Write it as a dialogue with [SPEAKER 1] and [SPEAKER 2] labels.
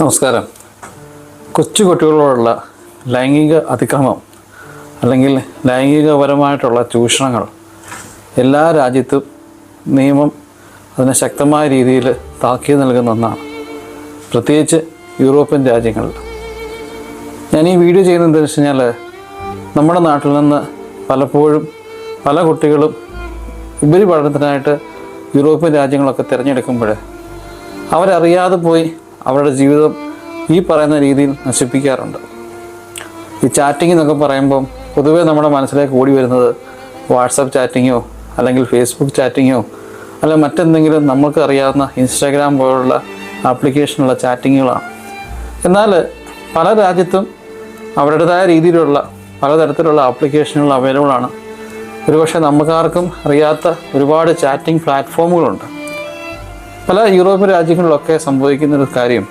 [SPEAKER 1] നമസ്കാരം. കൊച്ചു കുട്ടികളോടുള്ള ലൈംഗിക അതിക്രമം അല്ലെങ്കിൽ ലൈംഗികപരമായിട്ടുള്ള ചൂഷണങ്ങൾ എല്ലാ രാജ്യത്തും നിയമം അതിന് ശക്തമായ രീതിയിൽ താക്കീത് നൽകുന്ന ഒന്നാണ്, പ്രത്യേകിച്ച് യൂറോപ്യൻ രാജ്യങ്ങളിൽ. ഞാൻ ഈ വീഡിയോ ചെയ്യുന്നത് എന്താണെന്ന് വെച്ച് കഴിഞ്ഞാൽ, നമ്മുടെ നാട്ടിൽ നിന്ന് പലപ്പോഴും പല കുട്ടികളും ഉപരിപഠനത്തിനായിട്ട് യൂറോപ്യൻ രാജ്യങ്ങളൊക്കെ തിരഞ്ഞെടുക്കുമ്പോൾ അവരറിയാതെ പോയി അവരുടെ ജീവിതം ഈ പറയുന്ന രീതിയിൽ നശിപ്പിക്കാറുണ്ട്. ഈ ചാറ്റിംഗ് എന്നൊക്കെ പറയുമ്പം പൊതുവേ നമ്മുടെ മനസ്സിലേക്ക് ഓടി വരുന്നത് വാട്സപ്പ് ചാറ്റിങ്ങോ അല്ലെങ്കിൽ ഫേസ്ബുക്ക് ചാറ്റിങ്ങോ അല്ലെങ്കിൽ മറ്റെന്തെങ്കിലും നമ്മൾക്ക് അറിയാവുന്ന ഇൻസ്റ്റാഗ്രാം പോലുള്ള ആപ്ലിക്കേഷനുള്ള ചാറ്റിങ്ങുകളാണ്. എന്നാൽ പല രാജ്യത്തും അവരുടേതായ രീതിയിലുള്ള പലതരത്തിലുള്ള ആപ്ലിക്കേഷനുകൾ അവൈലബിൾ ആണ്. ഒരുപക്ഷെ നമുക്കാർക്കും അറിയാത്ത ഒരുപാട് ചാറ്റിംഗ് പ്ലാറ്റ്ഫോമുകളുണ്ട്. പല യൂറോപ്യൻ രാജ്യങ്ങളിലൊക്കെ സംഭവിക്കുന്നൊരു കാര്യം,